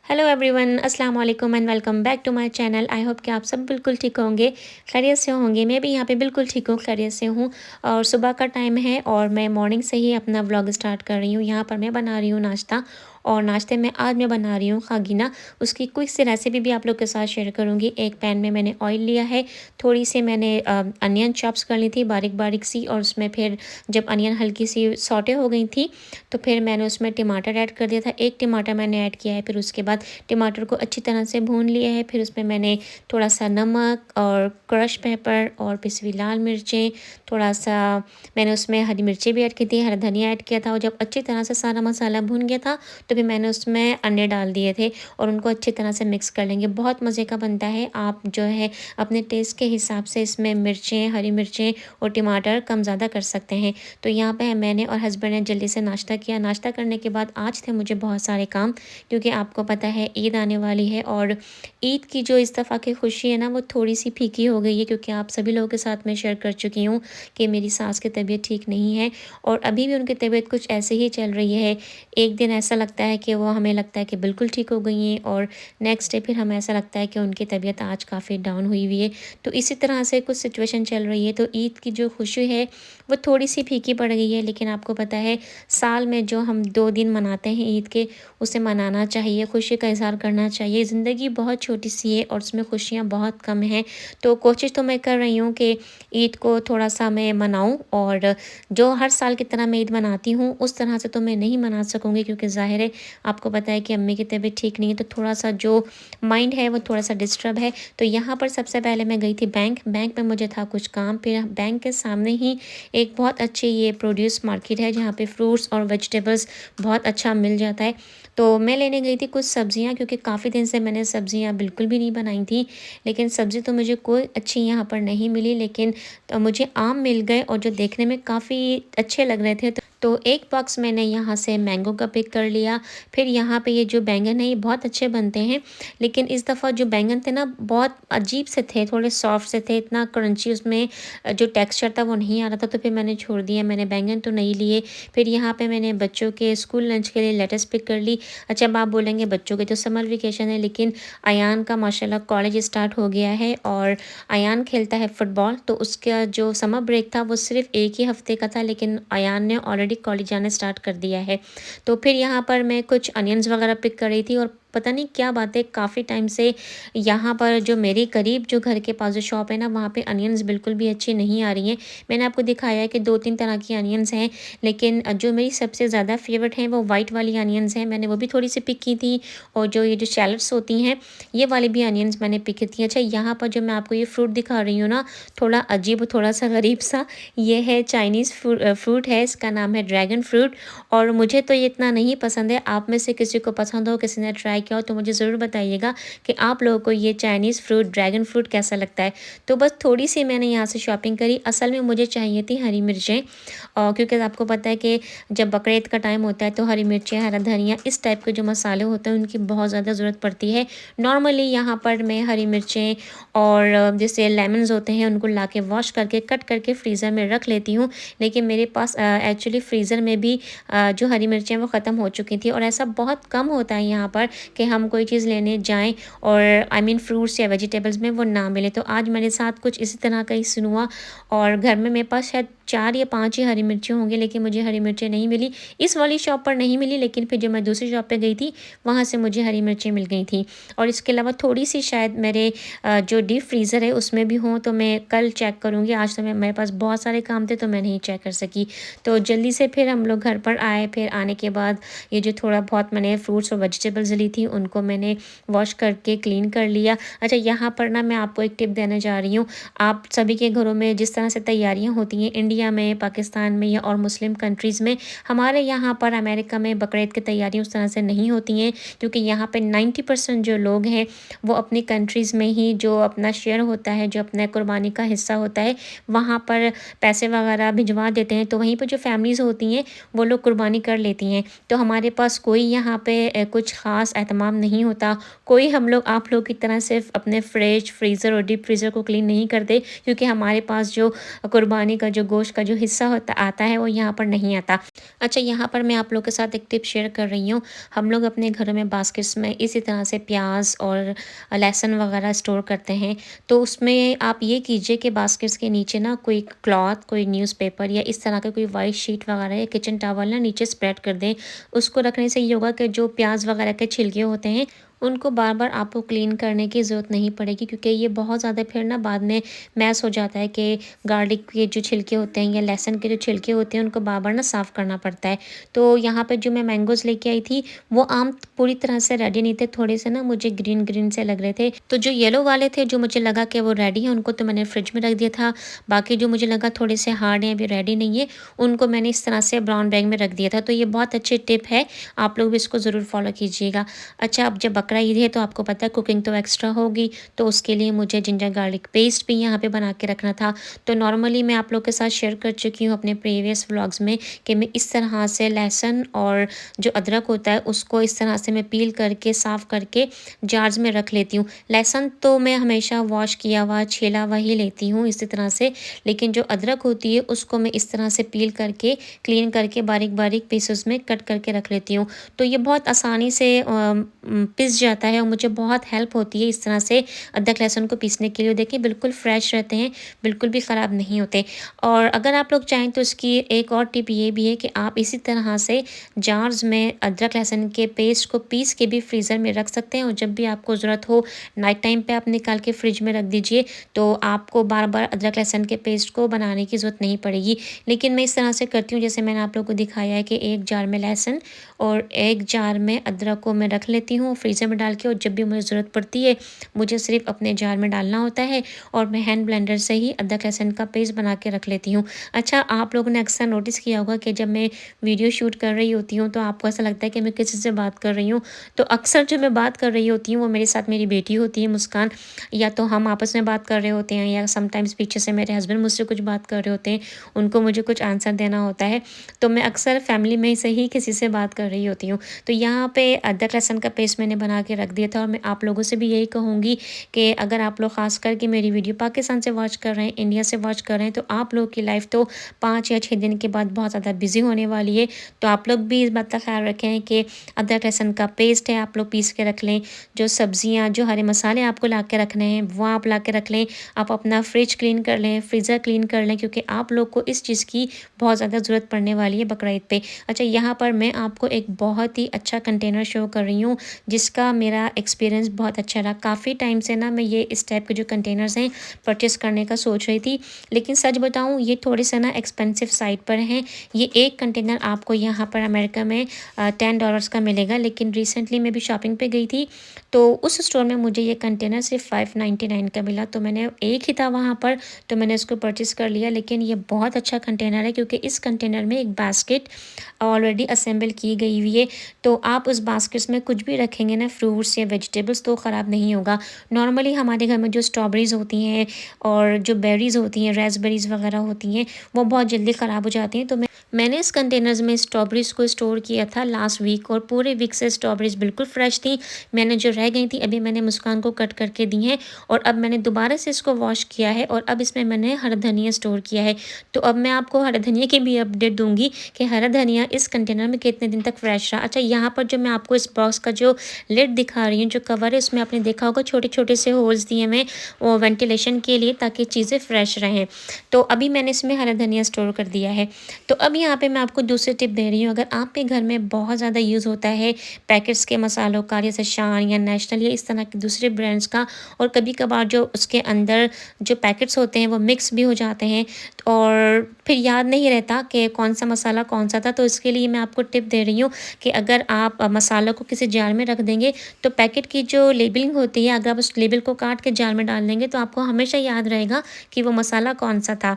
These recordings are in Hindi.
हेलो एवरीवन, अस्सलाम वालेकुम and welcome back to my channel. I hope कि आप सब बिल्कुल ठीक होंगे, खैरियत से होंगे। मैं भी यहाँ पे बिल्कुल ठीक हूँ, खैरियत से हूँ। और सुबह का टाइम है और मैं मॉर्निंग से ही अपना व्लॉग स्टार्ट कर रही हूँ। यहाँ पर मैं बना रही हूँ नाश्ता, और नाश्ते में आज मैं बना रही हूँ खागीना। उसकी क्विक सी रेसिपी भी आप लोग के साथ शेयर करूँगी। एक पैन में मैंने ऑयल लिया है, थोड़ी सी मैंने अनियन चॉप्स कर ली थी बारीक बारीक सी, और उसमें फिर जब अनियन हल्की सी सॉटे हो गई थी तो फिर मैंने उसमें टमाटर ऐड कर दिया था। एक टमाटर मैंने ऐड किया है, फिर उसके बाद टमाटर को अच्छी तरह से भून लिया है। फिर उसमें मैंने थोड़ा सा नमक और क्रश पेपर और पिसी हुई लाल मिर्चें, थोड़ा सा मैंने उसमें हरी मिर्ची भी ऐड की थी, हरा धनिया ऐड किया था। और जब अच्छी तरह से सारा मसाला भून गया था तो फिर मैंने उसमें अंडे डाल दिए थे और उनको अच्छी तरह से मिक्स कर लेंगे। बहुत मज़े का बनता है। आप जो है अपने टेस्ट के हिसाब से इसमें मिर्चें, हरी मिर्चें और टमाटर कम ज़्यादा कर सकते हैं। तो यहाँ पे मैंने और हस्बैंड ने जल्दी से नाश्ता किया। नाश्ता करने के बाद आज थे मुझे बहुत सारे काम, क्योंकि आपको पता है ईद आने वाली है। और ईद की जो इस दफ़ा की खुशी है ना, वो थोड़ी सी फीकी हो गई है, क्योंकि आप सभी लोगों के साथ मैं शेयर कर चुकी हूँ कि मेरी सास की तबीयत ठीक नहीं है और अभी भी उनकी तबीयत कुछ ऐसे ही चल रही है। एक दिन ऐसा लगता है कि वो हमें लगता है कि बिल्कुल ठीक हो गई हैं, और नेक्स्ट डे फिर हमें ऐसा लगता है कि उनकी तबीयत आज काफ़ी डाउन हुई हुई है। तो इसी तरह से कुछ सिचुएशन चल रही है। तो ईद की जो खुशी है वो थोड़ी सी फीकी पड़ गई है। लेकिन आपको पता है, साल में जो हम 2 दिन मनाते हैं ईद के, उसे मनाना चाहिए, खुशी का इज़हार करना चाहिए। ज़िंदगी बहुत छोटी-सी है और उसमें खुशियाँ बहुत कम हैं। तो कोशिश तो मैं कर रही हूँ कि ईद को थोड़ा-सा मैं मनाऊँ, और जो हर साल की तरह मैं ईद मनाती हूँ, उस तरह से तो मैं नहीं मना सकूँगी, क्योंकि ज़ाहिर है आपको पता है कि अम्मी की तबीयत ठीक नहीं है, तो थोड़ा-सा जो माइंड है वो थोड़ा-सा डिस्टर्ब है। तो यहाँ पर सबसे पहले मैं गई थी बैंक में मुझे था कुछ काम। फिर बैंक के सामने ही एक बहुत अच्छी ये प्रोड्यूस मार्केट है, जहाँ पे फ्रूट्स और वेजिटेबल्स बहुत अच्छा मिल जाता है। तो मैं लेने गई थी कुछ सब्जियां, क्योंकि काफ़ी दिन से मैंने सब्जियां बिल्कुल भी नहीं बनाई थी। लेकिन सब्ज़ी तो मुझे कोई अच्छी यहाँ पर नहीं मिली, लेकिन मुझे आम मिल गए और जो देखने में काफ़ी अच्छे लग रहे थे। तो एक बॉक्स मैंने यहाँ से मैंगो का पिक कर लिया। फिर यहाँ पे ये जो बैंगन है ये बहुत अच्छे बनते हैं, लेकिन इस दफ़ा जो बैंगन थे ना, बहुत अजीब से थे, थोड़े सॉफ्ट से थे, इतना क्रंची उसमें जो टेक्सचर था वो नहीं आ रहा था। तो फिर मैंने छोड़ दिया, मैंने बैंगन तो नहीं लिए। फिर यहाँ पे मैंने बच्चों के स्कूल लंच के लिए लेट्स पिक कर ली। अच्छा, अब आप बोलेंगे बच्चों के तो समर वेकेशन है, लेकिन अयान का माशाल्लाह कॉलेज स्टार्ट हो गया है और अयान खेलता है फ़ुटबॉल। तो उसका जो समर ब्रेक था वो सिर्फ़ 1 ही हफ़्ते का था, लेकिन अयान ने ऑलरेडी कॉलेज जाना स्टार्ट कर दिया है। तो फिर यहाँ पर मैं कुछ अनियंस वगैरह पिक कर रही थी, और पता नहीं क्या बात है, काफ़ी टाइम से यहाँ पर जो मेरे करीब जो घर के पास जो शॉप है ना, वहाँ पे अनियंस बिल्कुल भी अच्छी नहीं आ रही हैं। मैंने आपको दिखाया है कि 2-3 तरह की अनियंस हैं, लेकिन जो मेरी सबसे ज़्यादा फ़ेवरेट हैं वो वाइट वाली अनियंस हैं। मैंने वो भी थोड़ी सी पिक की थी, और जो ये जो शैलोट्स होती हैं, ये वाली भी अनियंस मैंने पिक की थी। अच्छा, यहाँ पर जो मैं आपको ये फ्रूट दिखा रही हूँ ना, थोड़ा अजीब, थोड़ा सा गरीब सा, ये है चाइनीज़ फ्रूट है, इसका नाम है ड्रैगन फ्रूट। और मुझे तो ये इतना नहीं पसंद है। आप में से किसी को पसंद हो, किसी ने ट्राई किया हो, तो मुझे ज़रूर बताइएगा कि आप लोगों को ये चाइनीज़ फ्रूट, ड्रैगन फ्रूट कैसा लगता है। तो बस थोड़ी सी मैंने यहाँ से शॉपिंग करी। असल में मुझे चाहिए थी हरी मिर्चें, और क्योंकि आपको पता है कि जब बकरीद का टाइम होता है तो हरी मिर्चें, हरा धनिया, इस टाइप के जो मसाले होते हैं उनकी बहुत ज़्यादा ज़रूरत पड़ती है। नॉर्मली यहाँ पर मैं हरी मिर्चें और जैसे लेमन्स होते हैं उनको लाके वॉश करके कट करके फ्रीज़र में रख लेती हूँ। लेकिन मेरे पास एक्चुअली फ्रीज़र में भी जो हरी मिर्चें वो ख़त्म हो चुकी थी, और ऐसा बहुत कम होता है यहाँ पर कि हम कोई चीज़ लेने जाएँ और आई मीन फ्रूट्स या वेजिटेबल्स में वो ना मिले। तो आज मेरे साथ कुछ इसी तरह का ही सीन हुआ, और घर में मेरे पास शायद 4 या 5 ही हरी मिर्ची होंगी, लेकिन मुझे हरी मिर्चें नहीं मिली। इस वाली शॉप पर नहीं मिली, लेकिन फिर जो मैं दूसरी शॉप पे गई थी वहाँ से मुझे हरी मिर्चें मिल गई थी। और इसके अलावा थोड़ी-सी शायद मेरे जो डीप फ्रीज़र है उसमें भी हों, तो मैं कल चेक करूँगी। आज तो मेरे पास बहुत सारे काम थे तो मैं नहीं चेक कर सकी। तो जल्दी से फिर हम लोग घर पर आए। फिर आने के बाद ये जो थोड़ा बहुत मैंने फ्रूट्स और वेजिटेबल्स ली थी उनको मैंने वॉश करके क्लीन कर लिया। अच्छा, यहाँ पर ना मैं आपको एक टिप देना चाह रही हूँ। आप सभी के घरों में जिस तरह से तैयारियाँ होती हैं इंडिया में, पाकिस्तान में या और मुस्लिम कंट्रीज़ में, हमारे यहाँ पर अमेरिका में बकरीद की तैयारियाँ उस तरह से नहीं होती हैं, क्योंकि यहाँ पे 90% जो लोग हैं वो अपनी कंट्रीज़ में ही जो अपना शेयर होता है, जो अपना कुर्बानी का हिस्सा होता है, वहाँ पर पैसे वगैरह भिजवा देते हैं। तो वहीं पर जो फैमिलीज़ होती हैं वो लोग कुर्बानी कर लेती हैं। तो हमारे पास कोई यहाँ पे कुछ ख़ास एहतमाम नहीं होता। कोई हम लोग आप लोग की तरह सिर्फ अपने फ्रिज, फ्रीज़र और डीप फ्रीज़र को क्लीन नहीं करते, क्योंकि हमारे पास जो कुर्बानी का जो गोश्त गोश्त का जो हिस्सा होता आता है वो यहाँ पर नहीं आता। अच्छा, यहाँ पर मैं आप लोगों के साथ एक टिप शेयर कर रही हूँ। हम लोग अपने घरों में बास्केट्स में इसी तरह से प्याज और लहसुन वगैरह स्टोर करते हैं। तो उसमें आप ये कीजिए कि बास्केट्स के नीचे ना कोई क्लॉथ, कोई न्यूज़पेपर या इस तरह का कोई वाइट शीट वगैरह या किचन टॉवल ना नीचे स्प्रेड कर दें। उसको रखने से ये होगा कि जो प्याज वगैरह के छिलके होते हैं उनको बार-बार आपको क्लीन करने की ज़रूरत नहीं पड़ेगी, क्योंकि ये बहुत ज़्यादा फिर ना बाद में मैस हो जाता है कि गार्लिक के जो छिलके होते हैं या लहसुन के जो छिलके होते हैं उनको बार-बार ना साफ़ करना पड़ता है। तो यहाँ पे जो मैं मैंगोज़ लेके आई थी वो आम पूरी तरह से रेडी नहीं थे, थोड़े से ना मुझे ग्रीन-ग्रीन से लग रहे थे। तो जो येलो वाले थे जो मुझे लगा कि वो रेडी हैं उनको तो मैंने फ्रिज में रख दिया था। बाकी जो मुझे लगा थोड़े से हार्ड हैं, अभी रेडी नहीं है, उनको मैंने इस तरह से ब्राउन बैग में रख दिया था। तो ये बहुत अच्छी टिप है, आप लोग भी इसको ज़रूर फ़ॉलो कीजिएगा। अच्छा, अब जब बकरा ईद है तो आपको पता है कुकिंग तो एक्स्ट्रा होगी, तो उसके लिए मुझे जिंजर गार्लिक पेस्ट भी यहाँ पे बना के रखना था। तो नॉर्मली मैं आप लोग के साथ शेयर कर चुकी हूँ अपने प्रीवियस व्लॉग्स में कि मैं इस तरह से लहसुन और जो अदरक होता है उसको इस तरह से मैं पील करके साफ़ करके जार्स में रख लेती हूँ। लहसुन तो मैं हमेशा वॉश किया हुआ छीला हुआ ही लेती हूँ इसी तरह से, लेकिन जो अदरक होती है उसको मैं इस तरह से पील करके क्लीन करके बारीक बारीक पीसेस में कट करके रख लेती हूँ। तो ये बहुत आसानी से पिस जाता है और मुझे बहुत हेल्प होती है इस तरह से अदरक लहसुन को पीसने के लिए। देखिए बिल्कुल फ्रेश रहते हैं, बिल्कुल भी ख़राब नहीं होते। और अगर आप लोग चाहें तो इसकी एक और टिप ये भी है कि आप इसी तरह से जार्स में अदरक लहसुन के पेस्ट को पीस के भी फ्रीज़र में रख सकते हैं, और जब भी आपको ज़रूरत हो नाइट टाइम पे आप निकाल के फ्रिज में रख दीजिए, तो आपको बार बार अदरक लहसुन के पेस्ट को बनाने की ज़रूरत नहीं पड़ेगी। लेकिन मैं इस तरह से करती हूँ, जैसे मैंने आप लोगों को दिखाया है कि एक जार में लहसुन और एक जार में अदरक को मैं रख लेती हूँ फ्रीज़र में डाल के, और जब भी मुझे ज़रूरत पड़ती है मुझे सिर्फ अपने जार में डालना होता है और मैं हैंड ब्लेंडर से ही अदरक लहसुन का पेस्ट बना के रख लेती हूँ। अच्छा, आप लोगों ने अक्सर नोटिस किया होगा कि जब मैं वीडियो शूट कर रही होती हूँ तो आपको ऐसा लगता है कि मैं किसी से बात कर रही हूँ। तो अक्सर जो मैं बात कर रही होती हूँ वो मेरे साथ मेरी बेटी होती है मुस्कान, या तो हम आपस में बात कर रहे होते हैं या समटाइम्स पीछे से मेरे हस्बैंड मुझसे कुछ बात कर रहे होते हैं, उनको मुझे कुछ आंसर देना होता है। तो मैं अक्सर फैमिली में से ही किसी से बात कर रही होती हूँ। तो यहाँ पे अदरक लहसुन का पेस्ट मैंने बना के रख दिया था, और मैं आप लोगों से भी यही कहूँगी कि अगर आप लोग ख़ास करके मेरी वीडियो पाकिस्तान से वॉच कर रहे हैं, इंडिया से वॉच कर रहे हैं, तो आप लोग की लाइफ तो 5 या 6 दिन के बाद बहुत ज़्यादा बिजी होने वाली है। तो आप लोग भी इस बात का ख्याल रखें कि अदरक लहसुन का पेस्ट है आप लोग पीस के रख लें। जो सब्जियाँ, जो हरे मसाले आपको ला के रखने हैं वो आप ला के रख लें। आप अपना फ्रिज क्लीन कर लें, फ्रीज़र क्लीन कर लें, क्योंकि आप लोग को इस चीज़ की बहुत ज़्यादा ज़रूरत पड़ने वाली है बकरा ईद पे। अच्छा, यहाँ पर मैं आपको एक बहुत ही अच्छा कंटेनर शो कर रही हूँ जिसका मेरा एक्सपीरियंस बहुत अच्छा रहा। काफ़ी टाइम से ना मैं ये इस टाइप के जो कंटेनर्स हैं परचेस करने का सोच रही थी, लेकिन सच बताऊँ ये थोड़े से ना एक्सपेंसिव साइड पर हैं। ये एक कंटेनर आपको यहाँ पर अमेरिका में $10 का मिलेगा, लेकिन रिसेंटली मैं भी शॉपिंग पे गई थी तो उस स्टोर में मुझे ये कंटेनर सिर्फ $5.99 का मिला। तो मैंने एक ही था वहाँ पर, तो मैंने इसको परचेस कर लिया। लेकिन ये बहुत अच्छा कंटेनर है क्योंकि इस कंटेनर में एक बास्केट ऑलरेडी असेंबल की गई हुई है। तो आप उस बास्केट्स में कुछ भी रखेंगे ना, फ्रूट्स या वेजिटेबल्स, तो ख़राब नहीं होगा। नॉर्मली हमारे घर में जो स्ट्रॉबेरीज़ होती हैं और जो बेरीज़ होती हैं, रेसबेरीज़ वगैरह होती हैं, वो बहुत जल्दी ख़राब हो जाती हैं। तो मैंने इस कंटेनर्स में स्ट्रॉबेरीज़ को स्टोर किया था लास्ट वीक, और पूरे वीक से स्ट्रॉबेरीज़ बिल्कुल फ्रेश थी। मैंने जो रह गई थी अभी मैंने मुस्कान को कट करके दी हैं, और अब मैंने दोबारा से इसको वॉश किया है, और अब इसमें मैंने हरा धनिया स्टोर किया है। तो अब मैं आपको हरा धनिया की भी अपडेट दूंगी कि हरा धनिया इस कंटेनर में कितने दिन तक फ्रेश रहा। अच्छा, यहाँ पर जो मैं आपको इस बॉक्स का जो लिड दिखा रही हूँ, जो कवर है, उसमें आपने देखा होगा छोटे छोटे से होल्स दिए हुए वो वेंटिलेशन के लिए, ताकि चीज़ें फ्रेश रहें। तो अभी मैंने इसमें हरा धनिया स्टोर कर दिया है। तो अब यहाँ पे मैं आपको दूसरी टिप दे रही हूँ। अगर आपके घर में बहुत ज़्यादा यूज़ होता है पैकेट्स के मसालों का, जैसे शान या नेशनल या इस तरह के दूसरे ब्रांड्स का, और कभी कभार जो उसके अंदर जो पैकेट्स होते हैं वो मिक्स भी हो जाते हैं और फिर याद नहीं रहता कि कौन सा मसाला कौन सा था, तो इसके लिए मैं आपको टिप दे रही हूँ कि अगर आप मसालों को किसी जार में रख देंगे तो पैकेट की जो लेबलिंग होती है, अगर आप उस लेबल को काट के जार में डाल देंगे तो आपको हमेशा याद रहेगा कि वो मसाला कौन सा था।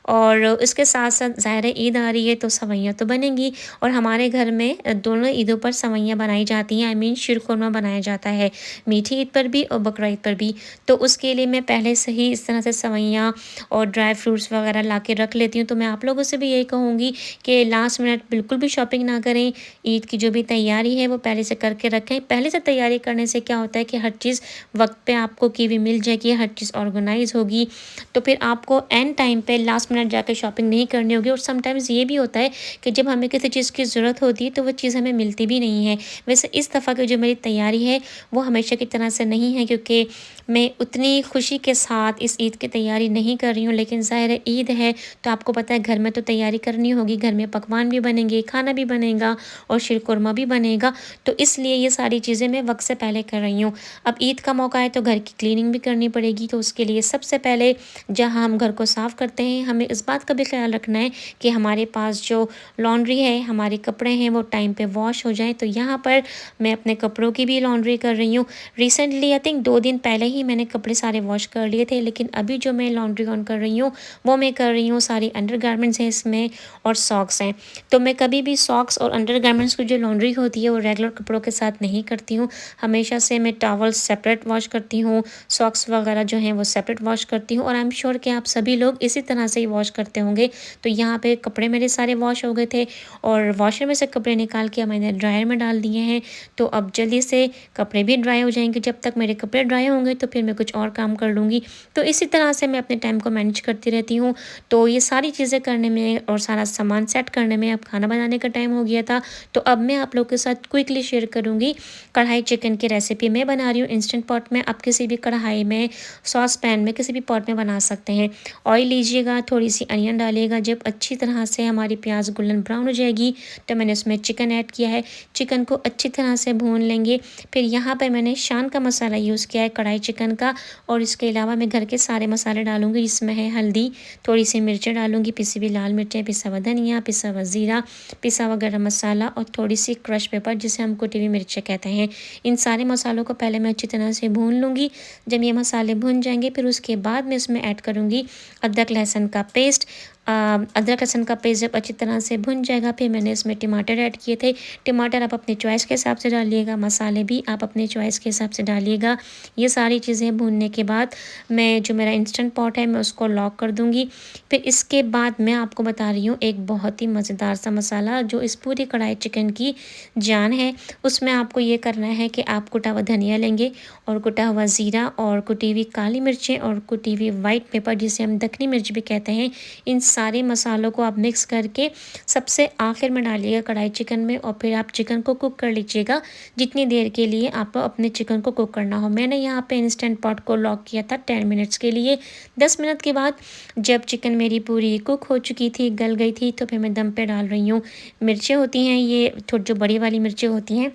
और इसके साथ साथ ज़ाहिर ईद आ रही है तो सवैयाँ तो बनेंगी, और हमारे घर में दोनों ईदों पर सवैयाँ बनाई जाती हैं। आई मीन शीरखुरमा बनाया जाता है, मीठी ईद पर भी और बकरा ईद पर भी। तो उसके लिए मैं पहले से ही इस तरह से सवैयाँ और ड्राई फ्रूट्स वगैरह ला के रख लेती हूँ। तो तो मैं आप लोगों से भी यही कहूँगी कि लास्ट मिनट बिल्कुल भी शॉपिंग ना करें। ईद की जो भी तैयारी है वो पहले से करके रखें। पहले से तैयारी करने से क्या होता है कि हर चीज़ वक्त पे आपको कीवी मिल जाएगी, हर चीज़ ऑर्गेनाइज होगी, तो फिर आपको एंड टाइम पे लास्ट मिनट जाकर शॉपिंग नहीं करनी होगी। और समटाइम्स ये भी होता है कि जब हमें किसी चीज़ की ज़रूरत होती है तो वो चीज़ हमें मिलती भी नहीं है। वैसे इस दफ़ा की जो मेरी तैयारी है वो हमेशा की तरह से नहीं है, क्योंकि मैं उतनी खुशी के साथ इस ईद की तैयारी नहीं कर रही हूँ। लेकिन ज़ाहिर है ईद है तो आपको पता है घर में तो तैयारी करनी होगी, घर में पकवान भी बनेंगे, खाना भी बनेगा और शीरकुरमा भी बनेगा। तो इसलिए ये सारी चीज़ें मैं वक्त से पहले कर रही हूँ। अब ईद का मौका है तो घर की क्लीनिंग भी करनी पड़ेगी, तो उसके लिए सबसे पहले जहाँ हम घर को साफ़ करते हैं हमें इस बात का भी ख्याल रखना है कि हमारे पास जो लॉन्ड्री है, हमारे कपड़े हैं वो टाइम पे वॉश हो जाएँ। तो यहाँ पर मैं अपने कपड़ों की भी लॉन्ड्री कर रही हूँ। रिसेंटली आई थिंक 2 दिन पहले ही मैंने कपड़े सारे वॉश कर लिए थे, लेकिन अभी जो मैं लॉन्ड्री ऑन कर रही हूँ वो मैं कर रही हूँ सारी अंडरगारमेंट्स हैं इसमें और सॉक्स हैं। तो मैं कभी भी सॉक्स और अंडरगारमेंट्स की जो लॉन्ड्री होती है वो रेगुलर कपड़ों के साथ नहीं करती हूँ। हमेशा से मैं टॉवल सेपरेट वॉश करती हूँ, सॉक्स वगैरह जो हैं वो सेपरेट वॉश करती हूँ, और आई एम श्योर कि आप सभी लोग इसी तरह से ही वॉश करते होंगे। तो यहाँ पे कपड़े मेरे सारे वॉश हो गए थे और वॉशर में से कपड़े निकाल के मैंने ड्रायर में डाल दिए हैं। तो अब जल्दी से कपड़े भी ड्राई हो जाएंगे। जब तक मेरे कपड़े ड्राई होंगे तो फिर मैं कुछ और काम कर लूँगी। तो इसी तरह से मैं अपने टाइम को मैनेज करती रहती हूँ। तो ये सारी चीज़ें करने में और सारा सामान सेट करने में अब खाना बनाने का टाइम हो गया था। तो अब मैं आप लोग के साथ क्विकली शेयर करूँगी कढ़ाई चिकन की रेसिपी। मैं बना रही हूँ इंस्टेंट पॉट में। आप किसी भी कढ़ाई में, सॉस पैन में, किसी भी पॉट में बना सकते हैं। ऑयल लीजिएगा, थोड़ी सी अनियन डालिएगा। जब अच्छी तरह से हमारी प्याज गोल्डन ब्राउन हो जाएगी तो मैंने उसमें चिकन ऐड किया है। चिकन को अच्छी तरह से भून लेंगे। फिर यहाँ पर मैंने शान का मसाला यूज़ किया है कढ़ाई चिकन का, और इसके अलावा मैं घर के सारे मसाले डालूँगी। इसमें है हल्दी, थोड़ी सी मिर्चें डालूँगी, पिसी हुई लाल मिर्चें, पिसा हुआ धनिया, पिसा हुआ ज़ीरा, पिसा हुआ गरम मसाला और थोड़ी सी क्रश पेपर जिसे हम कुटी हुई मिर्चें कहते हैं। इन सारे मसालों को पहले मैं अच्छी तरह से भून लूँगी। जब ये मसाले भून जाएंगे फिर उसके बाद मैं इसमें ऐड करूँगी अदरक लहसुन का पेस्ट। अदरक लहसुन का पेस्ट जब अच्छी तरह से भुन जाएगा फिर मैंने इसमें टमाटर ऐड किए थे। टमाटर आप अपने चॉइस के हिसाब से डालिएगा, मसाले भी आप अपने चॉइस के हिसाब से डालिएगा। ये सारी चीज़ें भूनने के बाद मैं जो मेरा इंस्टेंट पॉट है मैं उसको लॉक कर दूँगी। फिर इसके बाद मैं आपको बता रही हूँ एक बहुत ही मज़ेदार सा मसाला जो इस पूरी कढ़ाई चिकन की जान है। उसमें आपको ये करना है कि आप कुटा हुआ धनिया लेंगे और कुटा हुआ ज़ीरा और कुटी हुई काली मिर्चें और कुटी हुई वाइट पेपर जिसे हम दखनी मिर्च भी कहते हैं, इन सारे मसालों को आप मिक्स करके सबसे आखिर में डालिएगा कढ़ाई चिकन में, और फिर आप चिकन को कुक कर लीजिएगा जितनी देर के लिए आपको अपने चिकन को कुक करना हो। मैंने यहाँ पे इंस्टेंट पॉट को लॉक किया था 10 मिनट्स के लिए। 10 मिनट के बाद जब चिकन मेरी पूरी कुक हो चुकी थी, गल गई थी, तो फिर मैं दम पे डाल रही हूँ मिर्चें होती हैं, ये थोड़ी जो बड़ी वाली मिर्चें होती हैं,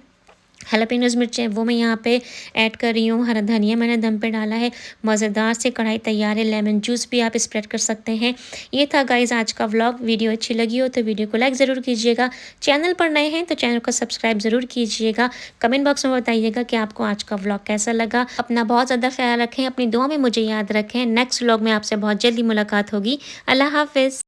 जलापेनोज़ मिर्चें, वो मैं यहाँ पे ऐड कर रही हूँ। हरा धनिया मैंने दम पे डाला है। मज़ेदार से कढ़ाई तैयार है। लेमन जूस भी आप स्प्रेड कर सकते हैं। ये था गाइज़ आज का व्लॉग। वीडियो अच्छी लगी हो तो वीडियो को लाइक ज़रूर कीजिएगा। चैनल पर नए हैं तो चैनल को सब्सक्राइब ज़रूर कीजिएगा। कमेंट बॉक्स में बताइएगा कि आपको आज का व्लॉग कैसा लगा। अपना बहुत ज़्यादा ख्याल रखें, अपनी दुआ में मुझे याद रखें। नेक्स्ट व्लॉग में आपसे बहुत जल्दी मुलाकात होगी। अल्लाह हाफ़िज़।